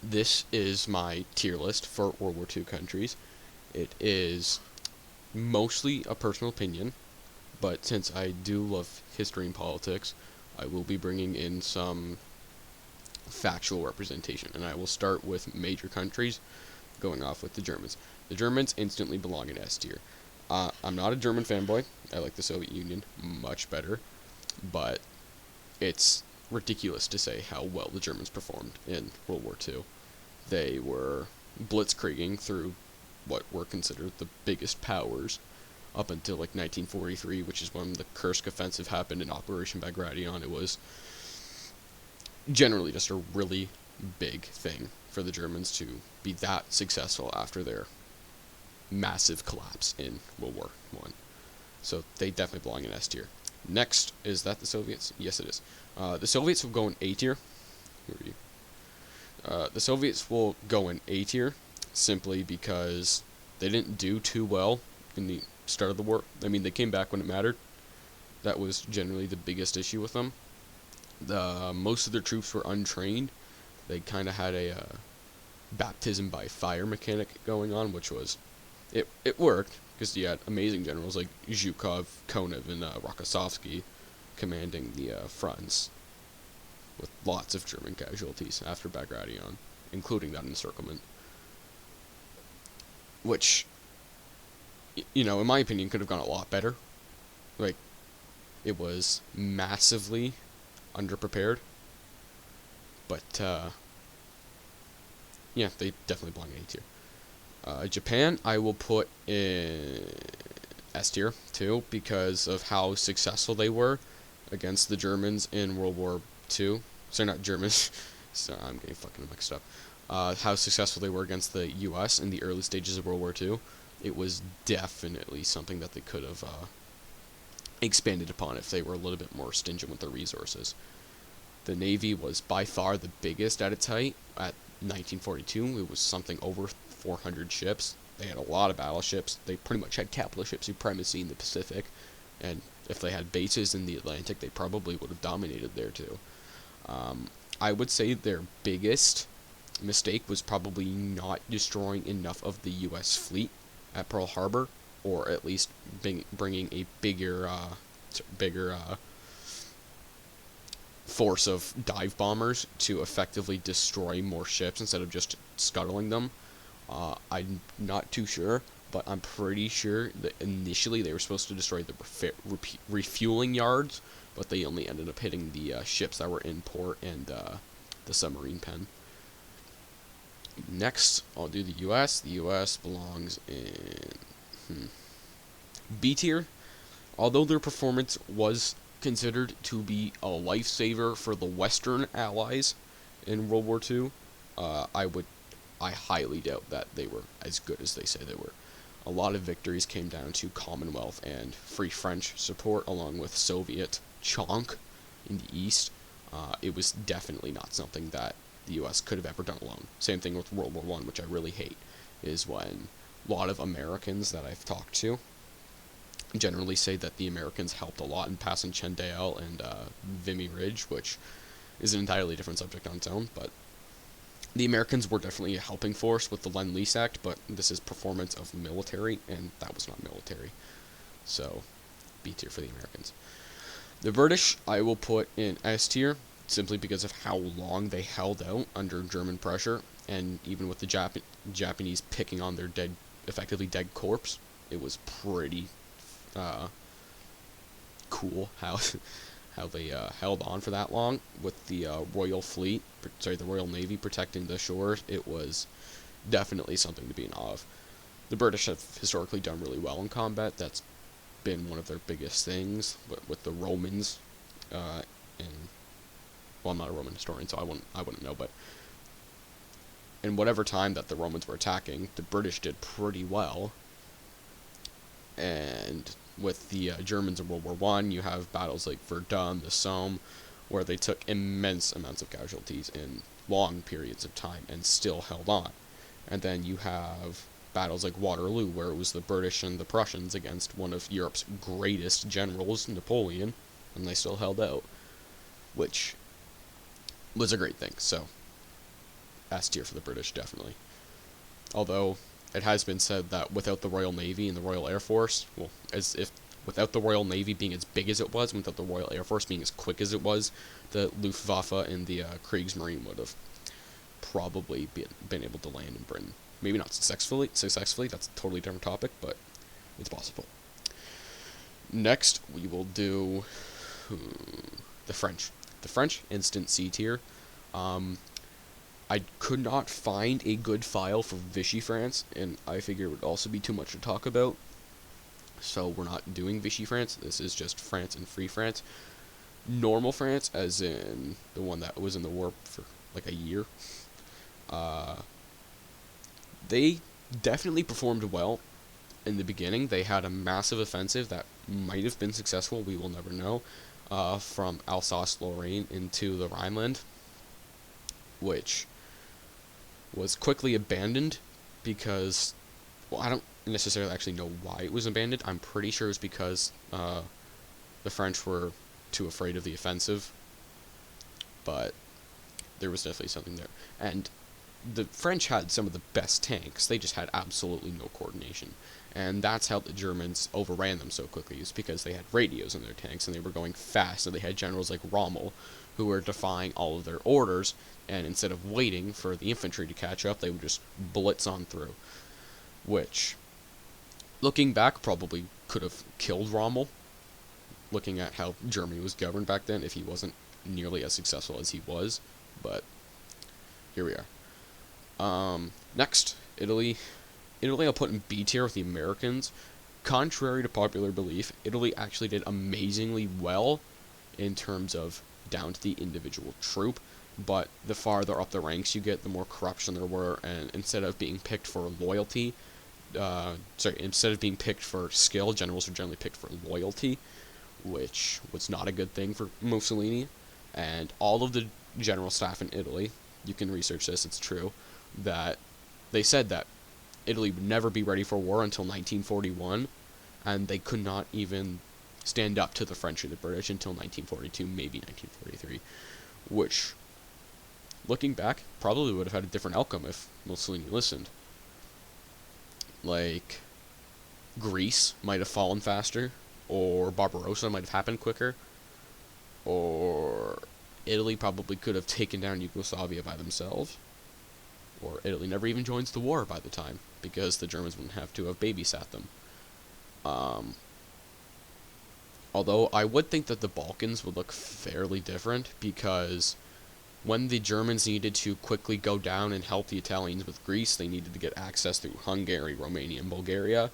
This is my tier list for World War II countries. It is mostly a personal opinion, but since I do love history and politics, I will be bringing in some factual representation, and I will start with major countries, going off with the Germans. The Germans instantly belong in S tier. I'm not a German fanboy. I like the Soviet Union much better, but it's ridiculous to say how well the Germans performed in World War II. They were blitzkrieging through what were considered the biggest powers up until like 1943, which is when the Kursk offensive happened in Operation Bagration. It was generally just a really big thing for the Germans to be that successful after their massive collapse in World War One. So they definitely belong in S tier. Next, is that the Soviets? Yes, it is. The Soviets will go in A tier. Who are you? The Soviets will go in A tier simply because they didn't do too well in the start of the war. I mean, they came back when it mattered. That was generally the biggest issue with them. Most of their troops were untrained. They kind of had a baptism by fire mechanic going on, which was it worked because you had amazing generals like Zhukov, Konev, and Rokossovsky commanding the fronts with lots of German casualties after Bagration, including that encirclement, which, in my opinion, could have gone a lot better. Like, it was massively underprepared, but yeah, they definitely belong in A tier. Japan, I will put in S tier too because of how successful they were against the Germans in World War II. Sorry, not Germans. So I'm getting fucking mixed up. How successful they were against the U.S. in the early stages of World War II. It was definitely something that they could have expanded upon if they were a little bit more stingent with their resources. The Navy was by far the biggest at its height. At 1942, it was something over 400 ships. They had a lot of battleships. They pretty much had capital ship supremacy in the Pacific, and if they had bases in the Atlantic, they probably would have dominated there too. I would say their biggest mistake was probably not destroying enough of the U.S. fleet at Pearl Harbor, or at least bringing a bigger force of dive bombers to effectively destroy more ships instead of just scuttling them. I'm not too sure, but I'm pretty sure that initially they were supposed to destroy the refueling yards, but they only ended up hitting the ships that were in port and the submarine pen. Next, I'll do the U.S. The U.S. belongs in B tier. Although their performance was considered to be a lifesaver for the Western Allies in World War II, I highly doubt that they were as good as they say they were. A lot of victories came down to Commonwealth and Free French support, along with Soviet chonk in the East. It was definitely not something that the U.S. could have ever done alone. Same thing with World War I, which I really hate, is when a lot of Americans that I've talked to generally say that the Americans helped a lot in passing Chendale and Vimy Ridge, which is an entirely different subject on its own, but the Americans were definitely a helping force with the Lend-Lease Act, but this is performance of military, and that was not military. So, B tier for the Americans. The British, I will put in S tier, simply because of how long they held out under German pressure, and even with the Japanese picking on their effectively dead corpse, it was pretty cool how they held on for that long with the the Royal Navy protecting the shores. It was definitely something to be in awe of. The British have historically done really well in combat. That's been one of their biggest things with the Romans. I'm not a Roman historian, so I wouldn't know, but in whatever time that the Romans were attacking, the British did pretty well. And with the Germans in World War I, you have battles like Verdun, the Somme, where they took immense amounts of casualties in long periods of time and still held on. And then you have battles like Waterloo, where it was the British and the Prussians against one of Europe's greatest generals, Napoleon, and they still held out, which was a great thing. So S tier for the British, definitely. Although it has been said that without the Royal Navy and the Royal Air Force, well, as if without the Royal Navy being as big as it was, without the Royal Air Force being as quick as it was, the Luftwaffe and the Kriegsmarine would have probably been able to land in Britain. Maybe not successfully. That's a totally different topic, but it's possible. Next, we will do the French. The French, instant C tier. I could not find a good file for Vichy France, and I figure it would also be too much to talk about. So we're not doing Vichy France. This is just France and Free France. Normal France, as in the one that was in the war for like a year. They definitely performed well in the beginning. They had a massive offensive that might have been successful. We will never know. From Alsace-Lorraine into the Rhineland, which was quickly abandoned because, well, I don't necessarily actually know why it was abandoned. I'm pretty sure it's because the French were too afraid of the offensive, but there was definitely something there. And the French had some of the best tanks. They just had absolutely no coordination. And that's how the Germans overran them so quickly, is because they had radios in their tanks and they were going fast, and they had generals like Rommel who were defying all of their orders, and instead of waiting for the infantry to catch up, they would just blitz on through. Which, looking back, probably could have killed Rommel, looking at how Germany was governed back then, if he wasn't nearly as successful as he was. But here we are. Next, Italy. Italy I'll put in B tier with the Americans. Contrary to popular belief, Italy actually did amazingly well in terms of down to the individual troop, but the farther up the ranks you get, the more corruption there were, and instead of being picked for loyalty, instead of being picked for skill, generals were generally picked for loyalty, which was not a good thing for Mussolini. And all of the general staff in Italy, you can research this, it's true, that they said that Italy would never be ready for war until 1941, and they could not even stand up to the French or the British until 1942, maybe 1943, which, looking back, probably would have had a different outcome if Mussolini listened. Like, Greece might have fallen faster, or Barbarossa might have happened quicker, or Italy probably could have taken down Yugoslavia by themselves, or Italy never even joins the war by the time, because the Germans wouldn't have to have babysat them. Although I would think that the Balkans would look fairly different, because when the Germans needed to quickly go down and help the Italians with Greece, they needed to get access through Hungary, Romania, and Bulgaria,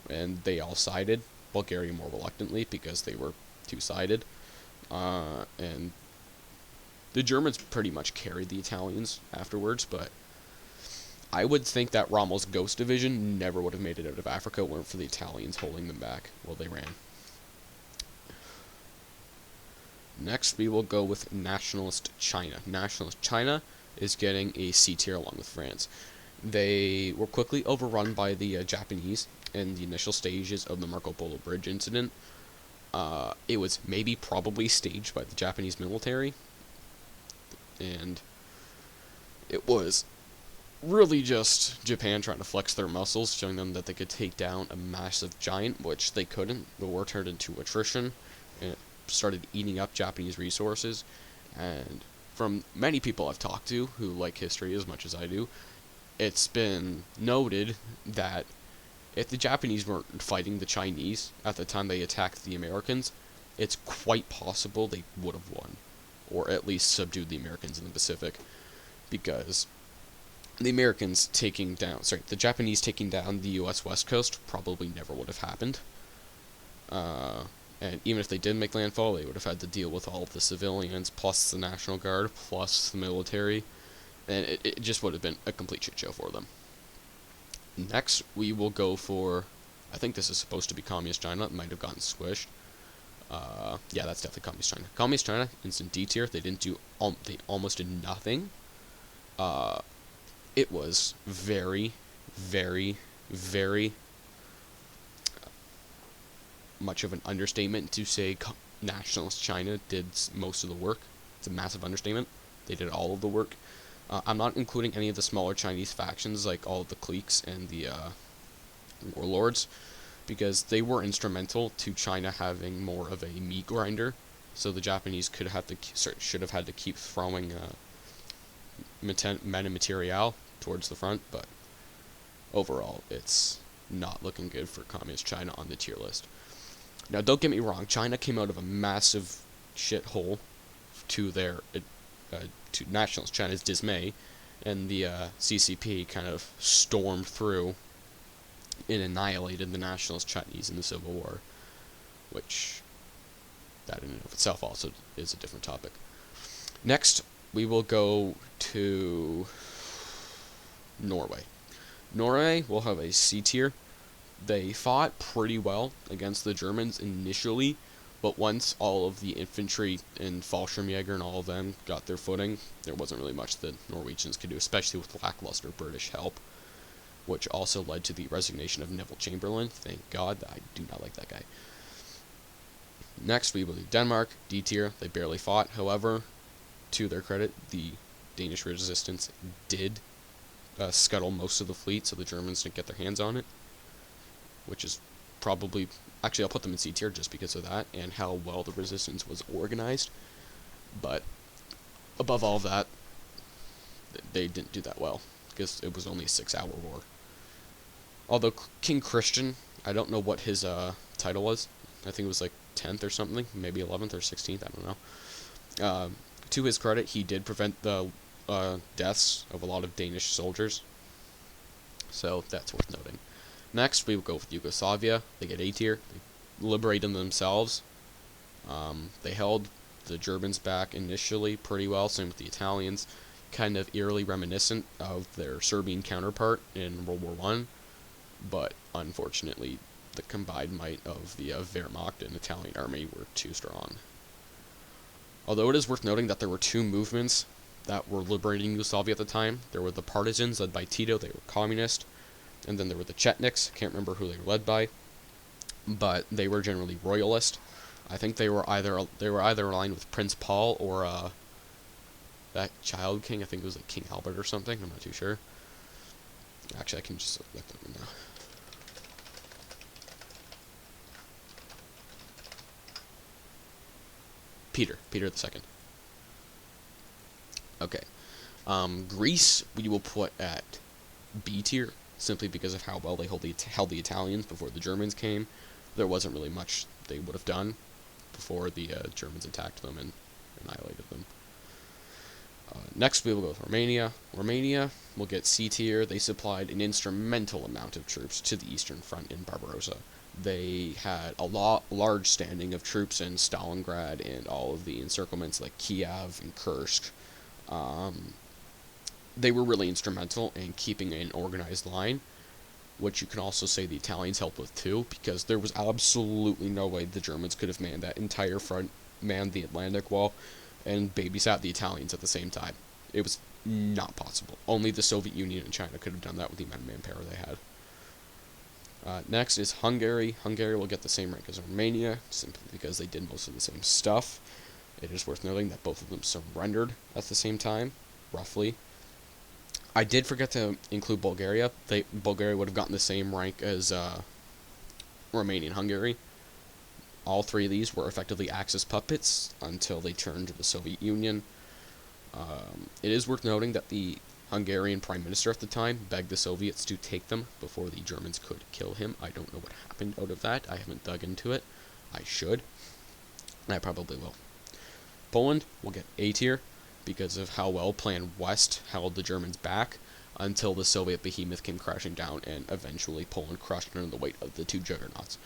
and they all sided. Bulgaria more reluctantly, because they were two-sided. And the Germans pretty much carried the Italians afterwards, but I would think that Rommel's Ghost Division never would have made it out of Africa weren't for the Italians holding them back while they ran. Next, we will go with Nationalist China. Nationalist China is getting a C tier along with France. They were quickly overrun by the Japanese in the initial stages of the Marco Polo Bridge incident. It was probably staged by the Japanese military, and it was really just Japan trying to flex their muscles, showing them that they could take down a massive giant, which they couldn't. The war turned into attrition, and it started eating up Japanese resources. And from many people I've talked to who like history as much as I do, it's been noted that if the Japanese weren't fighting the Chinese at the time they attacked the Americans, it's quite possible they would have won, or at least subdued the Americans in the Pacific, because the Japanese taking down the U.S. West Coast probably never would have happened. And even if they did make landfall, they would have had to deal with all of the civilians, plus the National Guard, plus the military, and it just would have been a complete shit show for them. Next, we will go for, I think this is supposed to be Communist China. It might have gotten squished. Yeah, that's definitely Communist China. Communist China, instant D tier. They didn't do, they almost did nothing. It was very, very, very much of an understatement to say Nationalist China did most of the work. It's a massive understatement. They did all of the work. I'm not including any of the smaller Chinese factions like all of the cliques and the warlords, because they were instrumental to China having more of a meat grinder. So the Japanese should have had to keep throwing men and material towards the front, but overall, it's not looking good for Communist China on the tier list. Now, don't get me wrong, China came out of a massive shithole to their to nationalist China's dismay, and the CCP kind of stormed through and annihilated the nationalist Chinese in the Civil War, which that in and of itself also is a different topic. Next, we will go to Norway. Norway will have a C tier. They fought pretty well against the Germans initially, but once all of the infantry and Fallschirmjäger and all of them got their footing, there wasn't really much the Norwegians could do, especially with lackluster British help, which also led to the resignation of Neville Chamberlain. Thank God, I do not like that guy. Next, we will do Denmark, D tier. They barely fought. However, to their credit, the Danish resistance did scuttle most of the fleet, so the Germans didn't get their hands on it, which is probably... Actually, I'll put them in C tier just because of that, and how well the resistance was organized. But above all of that, they didn't do that well, because it was only a 6-hour war. Although King Christian, I don't know what his title was. I think it was like 10th or something, maybe 11th or 16th, I don't know. To his credit, he did prevent the deaths of a lot of Danish soldiers, so that's worth noting. Next, we will go with Yugoslavia. They get A tier. They liberated themselves. They held the Germans back initially pretty well, same with the Italians, kind of eerily reminiscent of their Serbian counterpart in World War I, but unfortunately, the combined might of the Wehrmacht and Italian army were too strong. Although it is worth noting that there were two movements that were liberating Yugoslavia at the time. There were the partisans led by Tito, they were communist, and then there were the Chetniks, can't remember who they were led by, but they were generally royalist. I think they were either aligned with Prince Paul or that child king. I think it was like King Albert or something, I'm not too sure. Actually, I can just let them know. Peter the Second. Okay. Greece, we will put at B tier, simply because of how well they held the Italians before the Germans came. There wasn't really much they would have done before the Germans attacked them and annihilated them. Next, we will go with Romania. Romania will get C tier. They supplied an instrumental amount of troops to the Eastern Front in Barbarossa. They had a large standing of troops in Stalingrad and all of the encirclements like Kiev and Kursk. They were really instrumental in keeping an organized line, which you can also say the Italians helped with too, because there was absolutely no way the Germans could have manned that entire front, manned the Atlantic Wall, and babysat the Italians at the same time. It was not possible. Only the Soviet Union and China could have done that with the amount of manpower they had. Next is Hungary. Hungary will get the same rank as Romania, simply because they did most of the same stuff. It is worth noting that both of them surrendered at the same time, roughly. I did forget to include Bulgaria. Bulgaria would have gotten the same rank as Romania and Hungary. All three of these were effectively Axis puppets until they turned to the Soviet Union. It is worth noting that the Hungarian Prime Minister at the time begged the Soviets to take them before the Germans could kill him. I don't know what happened out of that. I haven't dug into it. I should. I probably will. Poland will get A tier because of how well Plan West held the Germans back until the Soviet behemoth came crashing down and eventually Poland crushed under the weight of the two juggernauts.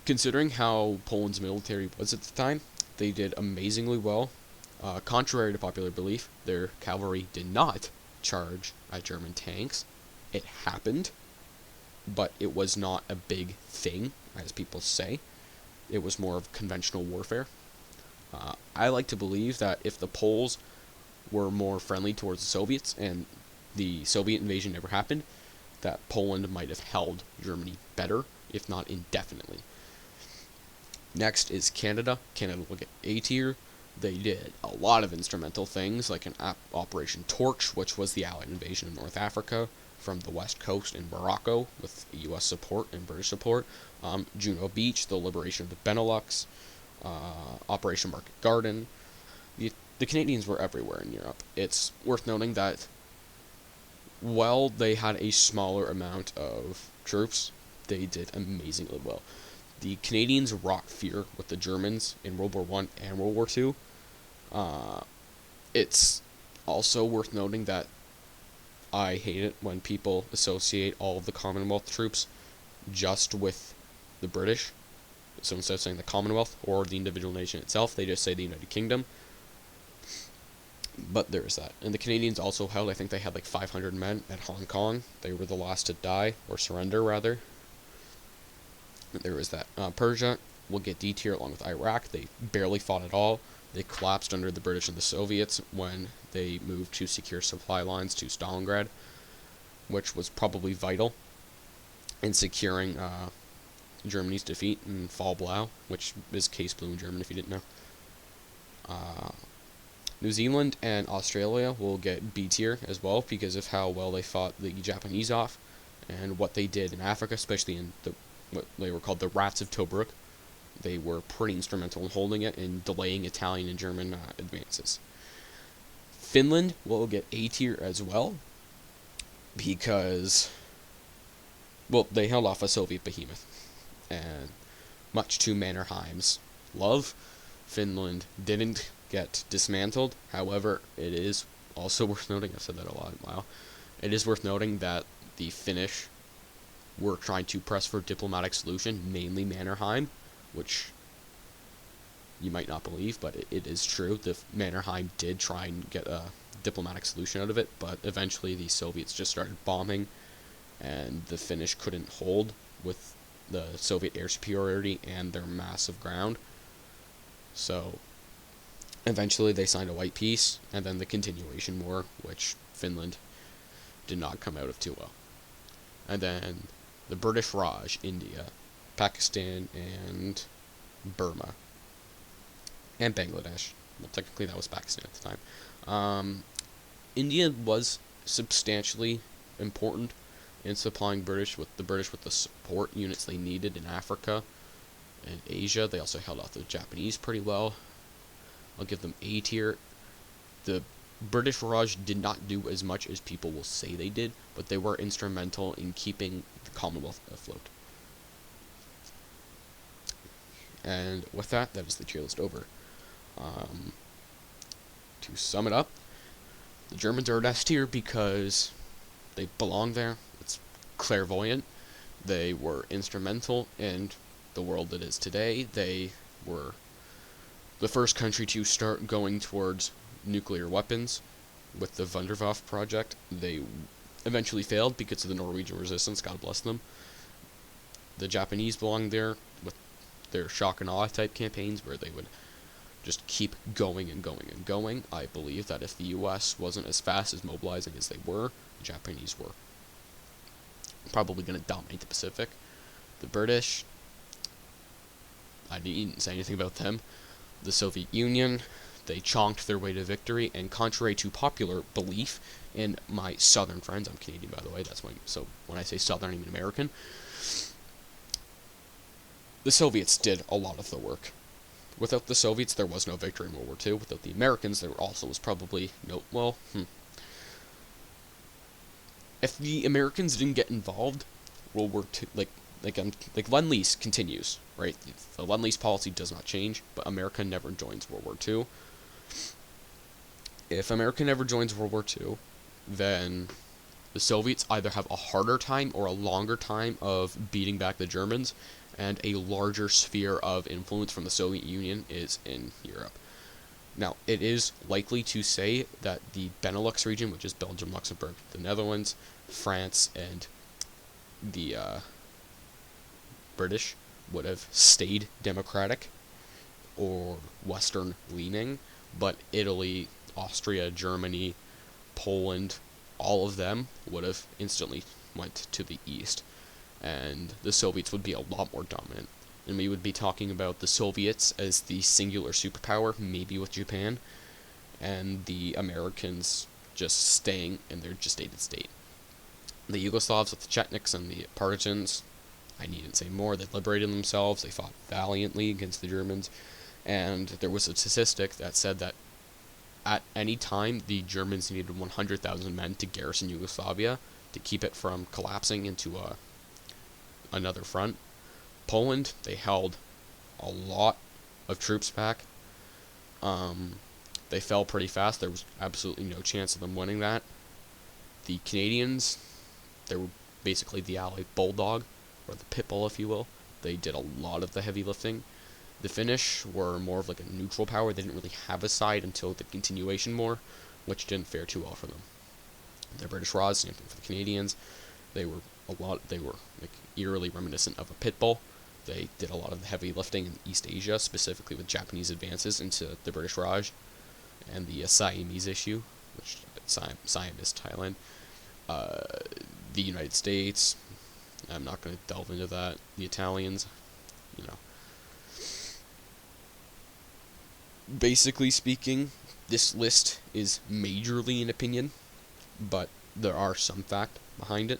Considering how Poland's military was at the time, they did amazingly well. Contrary to popular belief, their cavalry did not charge at German tanks. It happened, but it was not a big thing, as people say. It was more of conventional warfare. I like to believe that if the Poles were more friendly towards the Soviets and the Soviet invasion never happened, that Poland might have held Germany better, if not indefinitely. Next is Canada. Canada will get A tier. They did a lot of instrumental things, like an Operation Torch, which was the Allied invasion of North Africa from the west coast in Morocco with U.S. support and British support. Juno Beach, the liberation of the Benelux. Operation Market Garden. The Canadians were everywhere in Europe. It's worth noting that while they had a smaller amount of troops, they did amazingly well. The Canadians wrought fear with the Germans in World War One and World War Two. It's also worth noting that I hate it when people associate all of the Commonwealth troops just with the British. So instead of saying the Commonwealth or the individual nation itself, they just say the United Kingdom. But there is that. And the Canadians also held, I think they had like 500 men at Hong Kong. They were the last to die, or surrender rather. There was that. Persia will get D tier along with Iraq. They barely fought at all. They collapsed under the British and the Soviets when they moved to secure supply lines to Stalingrad, which was probably vital in securing Germany's defeat in Fall Blau, which is Case Blue in German if you didn't know. New Zealand and Australia will get B tier as well because of how well they fought the Japanese off and what they did in Africa, especially in what they were called the Rats of Tobruk. They were pretty instrumental in holding it and delaying Italian and German advances. Finland will get A tier as well because, well, they held off a Soviet behemoth. And much to Mannerheim's love, Finland didn't get dismantled. However, it is also worth noting, I've said that a lot, wow, it is worth noting that the Finnish were trying to press for a diplomatic solution, mainly Mannerheim, which you might not believe, but it is true. The Mannerheim did try and get a diplomatic solution out of it, but eventually the Soviets just started bombing, and the Finnish couldn't hold with the Soviet air superiority and their massive ground. So eventually they signed a white peace, and then the continuation war, which Finland did not come out of too well. And then the British Raj, India, Pakistan, and Burma, and Bangladesh. Well, technically that was Pakistan at the time. India was substantially important in supplying the British with the support units they needed in Africa and Asia. They also held off the Japanese pretty well. I'll give them A tier. The British Raj did not do as much as people will say they did, but they were instrumental in keeping the Commonwealth afloat. And with that, that is the tier list over. To sum it up, the Germans are an S tier because they belong there. It's clairvoyant. They were instrumental in the world that is today. They were the first country to start going towards nuclear weapons with the Wunderwaffe project. They eventually failed because of the Norwegian resistance, God bless them. The Japanese belonged there with their shock and awe type campaigns where they would just keep going and going and going. I believe that if the US wasn't as fast as mobilizing as they were, the Japanese were probably going to dominate the Pacific. The British, I didn't say anything about them. The Soviet Union, they chonked their way to victory, and contrary to popular belief in my southern friends, I'm Canadian by the way, so when I say southern I mean American, the Soviets did a lot of the work. Without the Soviets, there was no victory in World War II. Without the Americans, there also was probably no, if the Americans didn't get involved, World War II, like Lend-Lease continues, right? The Lend-Lease policy does not change, but America never joins World War II. If America never joins World War II, then the Soviets either have a harder time or a longer time of beating back the Germans, and a larger sphere of influence from the Soviet Union is in Europe. Now, it is likely to say that the Benelux region, which is Belgium, Luxembourg, the Netherlands, France, and the British, would have stayed democratic or Western-leaning, but Italy, Austria, Germany, Poland, all of them would have instantly went to the east, and the Soviets would be a lot more dominant. and we would be talking about the Soviets as the singular superpower, maybe with Japan, and the Americans just staying in their gestated state. The Yugoslavs with the Chetniks and the partisans, I needn't say more, they liberated themselves, they fought valiantly against the Germans, and there was a statistic that said that at any time the Germans needed 100,000 men to garrison Yugoslavia to keep it from collapsing into another front. Poland, they held a lot of troops back. They fell pretty fast. There was absolutely no chance of them winning that. The Canadians, they were basically the Allied bulldog, or the pit bull, if you will. They did a lot of the heavy lifting. The Finnish were more of like a neutral power. They didn't really have a side until the continuation war, which didn't fare too well for them. The British Raj, same thing for the Canadians. They were like eerily reminiscent of a pit bull. They did a lot of the heavy lifting in East Asia, specifically with Japanese advances into the British Raj and the Siamese issue, which Siam is Thailand. The United States, I'm not going to delve into that. The Italians, you know. Basically speaking, this list is majorly an opinion, but there are some fact behind it.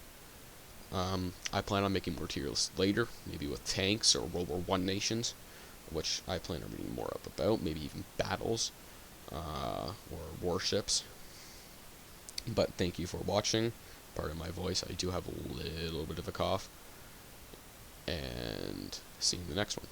I plan on making more tier lists later, maybe with tanks or World War I nations, which I plan on reading more up about, maybe even battles, or warships. But thank you for watching. Pardon my voice, I do have a little bit of a cough. And see you in the next one.